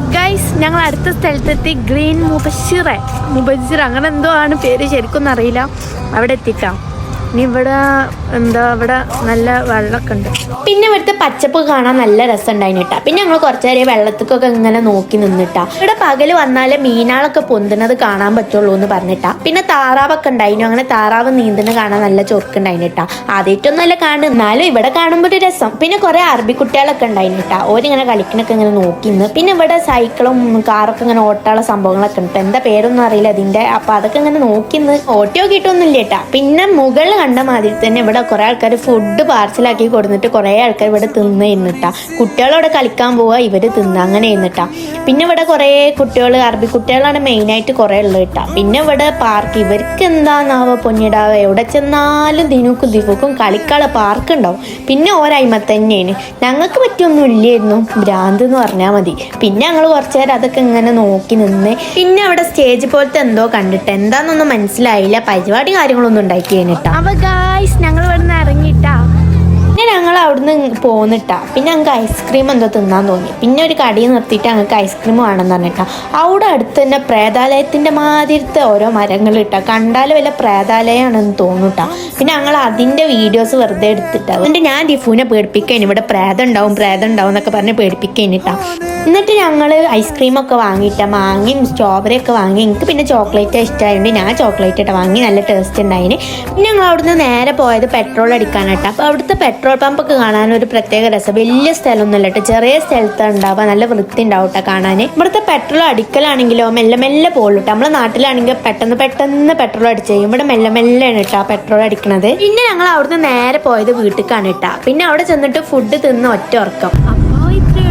അപ്പോൾ ഗൈസ് ഞങ്ങൾ അടുത്ത സ്ഥലത്തെത്തി. ഗ്രീൻ മുബസ്സിർ അങ്ങനെ എന്തോ ആണ് പേര്, ശരിക്കൊന്നും അറിയില്ല. അവിടെ എത്തിക്കാം. ഇനി ഇവിടെ ഇവിടെ നല്ല വെള്ളമൊക്കെ ഉണ്ട്. പിന്നെ ഇവിടുത്തെ പച്ചപ്പ് കാണാൻ നല്ല രസം ഉണ്ടായിട്ടാ. പിന്നെ ഞങ്ങൾ കുറച്ചു നേരം വെള്ളത്തിക്കൊക്കെ ഇങ്ങനെ നോക്കി നിന്നിട്ടാ. ഇവിടെ പകല് വന്നാലേ മീനാളൊക്കെ പൊന്തുന്നത് കാണാൻ പറ്റുള്ളൂ എന്ന് പറഞ്ഞിട്ടാ. പിന്നെ താറാവൊക്കെ ഉണ്ടായിരുന്നു. അങ്ങനെ താറാവ് നീന്തുന്നത് കാണാൻ നല്ല ചൊറുക്കുണ്ടായിട്ടാ. ആദ്യമായിട്ടൊന്നും അല്ല കാണും, എന്നാലും ഇവിടെ കാണുമ്പോൾ ഒരു രസം. പിന്നെ കുറെ അറബി കുട്ടികളൊക്കെ ഉണ്ടായിട്ടാ. ഓരിങ്ങനെ കളിക്കണൊക്കെ ഇങ്ങനെ നോക്കി നിന്ന്. പിന്നെ ഇവിടെ സൈക്കിളും കാറൊക്കെ ഇങ്ങനെ ഓട്ടാനുള്ള സംഭവങ്ങളൊക്കെ ഉണ്ട്. എന്താ പേരൊന്നും അറിയില്ല അതിന്റെ. അപ്പൊ അതൊക്കെ ഇങ്ങനെ നോക്കി നിന്ന് ഓട്ടി നോക്കിയിട്ടൊന്നും ഇല്ല കേട്ടാ. പിന്നെ മുകളിൽ കണ്ട മാതിരി തന്നെ ഇവിടെ കുറെ ആൾക്കാർ ഫുഡ് പാർസലാക്കി കൊടുത്തിട്ട് കുറെ ആൾക്കാർ ഇവിടെ തിന്ന് ഇരുന്നിട്ടാ. കുട്ടികളവിടെ കളിക്കാൻ പോവുക, ഇവര് തിന്ന് അങ്ങനെ ഇരുന്നിട്ടാ. പിന്നെ ഇവിടെ കുറെ കുട്ടികൾ, അറബി കുട്ടികളാണ് മെയിനായിട്ട് കുറെ ഉള്ളത് കേട്ടാ. പിന്നെ ഇവിടെ പാർക്ക്, ഇവർക്ക് എന്താന്നാവോ പൊന്നിടാവോ, എവിടെ ചെന്നാലും ദിനക്കും കളിക്കാനുള്ള പാർക്ക് ഉണ്ടാവും. പിന്നെ ഓരയിമ തന്നെയാണ്. ഞങ്ങൾക്ക് പറ്റിയൊന്നും ഇല്ലായിരുന്നു, ഭ്രാന്ത് എന്ന് പറഞ്ഞാൽ മതി. പിന്നെ ഞങ്ങൾ കുറച്ചു നേരം അതൊക്കെ ഇങ്ങനെ നോക്കി നിന്ന്. പിന്നെ അവിടെ സ്റ്റേജ് പോലത്തെ എന്തോ കണ്ടിട്ട് എന്താന്നൊന്നും മനസ്സിലായില്ല. പരിപാടി കാര്യങ്ങളൊന്നും ഉണ്ടാക്കി കഴിഞ്ഞിട്ടാ. അപ്പൊ ഗായ്സ് ഞങ്ങൾ ഇവിടെ നിന്ന് ഇറങ്ങിയിട്ടാ. പിന്നെ ഞങ്ങൾ അവിടുന്ന് പോന്നിട്ടാ. പിന്നെ ഞങ്ങൾക്ക് ഐസ്ക്രീം എന്തോ തിന്നാൻ തോന്നി. പിന്നെ ഒരു കടയിൽ നിർത്തിയിട്ട് ഞങ്ങൾക്ക് ഐസ്ക്രീം വേണമെന്ന് പറഞ്ഞിട്ടാ. അവിടെ അടുത്ത് തന്നെ പ്രേതാലയത്തിൻ്റെ മാതിരത്തെ ഓരോ മരങ്ങൾ ഇട്ടാ. കണ്ടാൽ വല്ല പ്രേതാലയമാണെന്ന് തോന്നൂട്ടാ. പിന്നെ ഞങ്ങൾ അതിൻ്റെ വീഡിയോസ് വെറുതെ എടുത്തിട്ടാ. എന്നിട്ട് ഞാൻ ഡിഫൂനെ പേടിപ്പിക്കാൻ, ഇവിടെ പ്രേതം ഉണ്ടാവും എന്നൊക്കെ പറഞ്ഞ് പേടിപ്പിക്കാനിട്ടാ. എന്നിട്ട് ഞങ്ങൾ ഐസ്ക്രീമൊക്കെ വാങ്ങിയിട്ടാ. മാങ്ങയും സ്ട്രോബെറി ഒക്കെ വാങ്ങി. എനിക്ക് പിന്നെ ചോക്ലേറ്റ് ഇഷ്ടമായതുകൊണ്ട് ഞാൻ ചോക്ലേറ്റ് ഇട്ടാ വാങ്ങി. നല്ല ടേസ്റ്റ് ഉണ്ടായിന്. പിന്നെ ഞങ്ങൾ അവിടുന്ന് നേരെ പോയത് പെട്രോൾ അടിക്കാനായിട്ടാ. അപ്പോൾ അവിടുത്തെ പെട്രോൾ പമ്പൊക്കെ കാണാനൊരു പ്രത്യേക രസം. വലിയ സ്ഥലമൊന്നുമല്ല കേട്ടോ, ചെറിയ സ്ഥലത്താണ് ഉണ്ടാവുക. നല്ല വൃത്തി ഉണ്ടാവും കേട്ടോ കാണാൻ. ഇവിടുത്തെ പെട്രോൾ അടിക്കലാണെങ്കിലോ മെല്ലെ പോകുള്ളൂ. നമ്മളെ നാട്ടിലാണെങ്കിൽ പെട്ടെന്ന് പെട്രോൾ അടിച്ച് കഴിയും. ഇവിടെ മെല്ലാണ് കേട്ടോ പെട്രോൾ അടിക്കണത്. പിന്നെ ഞങ്ങൾ അവിടുന്ന് നേരെ പോയത് വീട്ടിലേക്കാണ് കേട്ടോ. പിന്നെ അവിടെ ചെന്നിട്ട് ഫുഡ് തിന്ന് ഒറ്റ ഉറക്കം. അപ്പോൾ ഇത്രയും